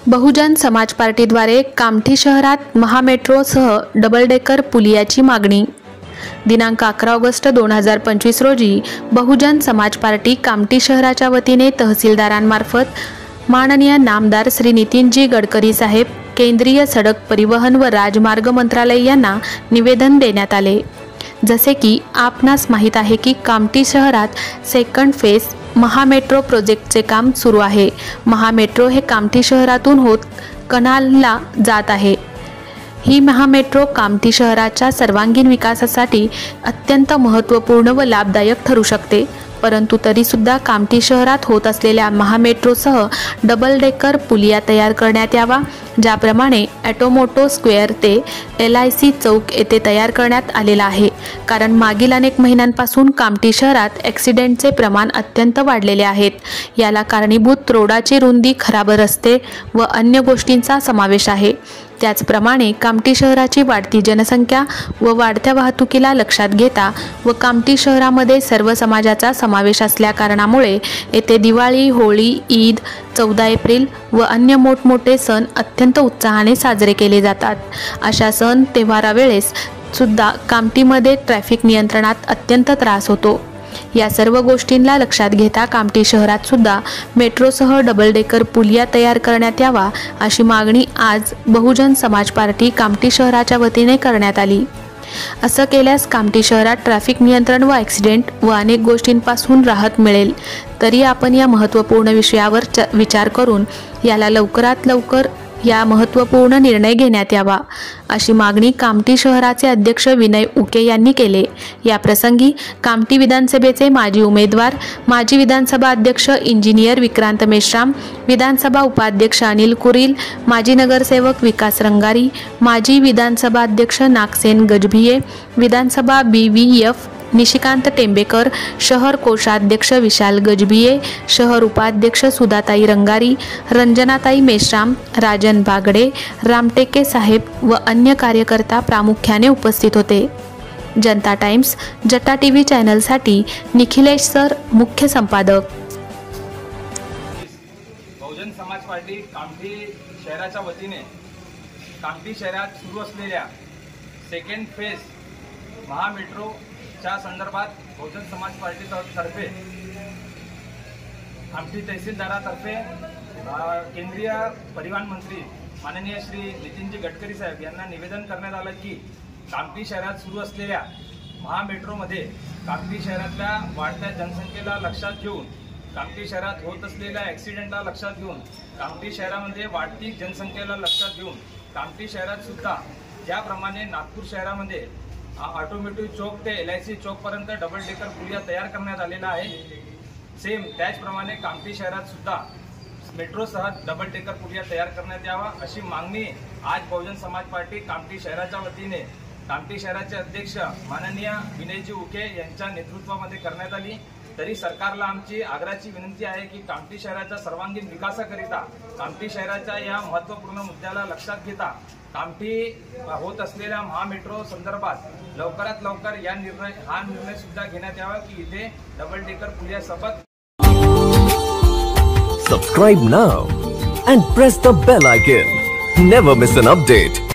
बहुजन समाज पार्टीद्वारे कामठी शहरात महामेट्रोसह double decker पुलियाची मागणी। दिनांक 11 ऑगस्ट 2025 रोजी बहुजन समाज पार्टी कामठी शहराच्या वतीने तहसीलदारांमार्फत माननीय नामदार श्री नितीनजी गडकरी साहेब, केंद्रीय सडक परिवहन व राजमार्ग मंत्रालय यांना निवेदन देण्यात आले। जसे की आपणास माहित आहे की कामठी शहरात सेकंड फेज महामेट्रो प्रोजेक्टचे काम सुरू आहे। महामेट्रो हे कामठी शहरातून होत कनालला जात आहे। ही महामेट्रो कामठी शहराच्या सर्वांगीण विकासासाठी अत्यंत महत्त्वपूर्ण व लाभदायक ठरू शकते। परंतु तरी सुद्धा कामठी शहरात होत असलेल्या महामेट्रोसह डबल डेकर पुलिया तयार करण्यात यावा, ज्याप्रमाणे ऑटोमोटो स्क्वेअर ते LIC चौक येथे तयार करण्यात आलेला आहे। कारण मागील अनेक महिन्यांपासून कामठी शहरात ॲक्सिडेंटचे प्रमाण अत्यंत वाढलेले आहेत। याला कारणीभूत रोडाची रुंदी, खराब रस्ते व अन्य गोष्टींचा समावेश आहे। त्याचप्रमाणे कामठी शहराची वाढती जनसंख्या व वाढत्या वाहतुकीला लक्षात घेता व कामठी शहरामध्ये सर्व समाजाचा समावेश असल्या कारणामुळे येथे दिवाळी, होळी, ईद, 14 एप्रिल व अन्य मोठमोठे सण अत्यंत उत्साहाने साजरे केले जातात। अशा सण त्योहारावेळेस सुद्धा कामठीमध्ये ट्रॅफिक नियंत्रणात अत्यंत त्रास होतो। या सर्व गोष्टींना लक्षात घेता कामठी शहरात सुद्धा मेट्रोसह डबल डेकर पुलिया तयार करण्यात यावा, अशी मागणी आज बहुजन समाज पार्टी कामठी शहराच्या वतीने करण्यात आली। असं केल्यास कामठी शहरात ट्रॅफिक नियंत्रण व ॲक्सिडेंट व अनेक गोष्टींपासून राहत मिळेल। तरी आपण या महत्त्वपूर्ण विषयावर विचार करून याला लवकरात लवकर या महत्त्वपूर्ण निर्णय घेण्यात यावा, अशी मागणी कामठी शहराचे अध्यक्ष विनय उके यांनी केले। या प्रसंगी कामठी विधानसभेचे माजी उमेदवार, माजी विधानसभा अध्यक्ष इंजिनियर विक्रांत मेश्राम, विधानसभा उपाध्यक्ष अनिल कुरील, माजी नगरसेवक विकास रंगारी, माजी विधानसभा अध्यक्ष नागसेन गजभिये, विधानसभा BVF निशिकांत टेंबेकर, शहर कोषाध्यक्ष विशाल गजभिये, शहर उपाध्यक्ष सुधाताई रंगारी, रंजनाताई मेश्राम, राजन बागडे, रामटेके साहेब व अन्य कार्यकर्ता प्रामुख्याने उपस्थित होते। जनता टाइम्स जटा TV चॅनलसाठी निखिलेश सर, मुख्य संपादक। बहुजन समाज पार्टी कामठी शहराच्या वतीने कामठी शहरात सुरू असलेल्या सेकंड फेज महामेट्रो च्या संदर्भात बहुजन समाज पार्टी तर्फे कामठी तहसीलदारातर्फे केंद्रीय परिवहन मंत्री माननीय श्री नितीनजी गडकरी साहेब यांना निवेदन करण्यात आलं की कामठी शहरात सुरू असलेल्या महामेट्रोमध्ये कामठी शहरातल्या वाढत्या जनसंख्येला लक्षात घेऊन, कामठी शहरात होत असलेल्या ॲक्सिडेंटला लक्षात घेऊन, कामठी शहरामध्ये वाढती जनसंख्येला लक्षात घेऊन कामठी शहरात सुद्धा ज्याप्रमाणे नागपूर शहरामध्ये ऑटोमोटिव्ह चौक ते LIC चौकपर्यंत डबल डेकर पुलिया तयार करण्यात आलेला आहे, सेम त्याचप्रमाणे कामठी शहरात सुद्धा मेट्रोसह डबल डेकर पुलिया तयार करण्यात यावा, अशी मागणी आज बहुजन समाज पार्टी कामठी शहराच्या वतीने कामठी शहराचे अध्यक्ष माननीय विनयजी उके यांच्या नेतृत्वामध्ये करण्यात आली। तरी सरकारला आमची आग्रहाची विनंती आहे की कामठी शहराच्या सर्वांगीण विकासाकरिता, कामठी शहराच्या या महत्त्वपूर्ण मुद्द्याला लक्षात घेता कामठी होत असलेल्या महामेट्रो संदर्भात लवकरात लवकर हा निर्णय सुद्धा घेण्यात यावा की इथे डबल डेकर पुलिया सोबत। Subscribe now and press the bell icon. Never miss an update.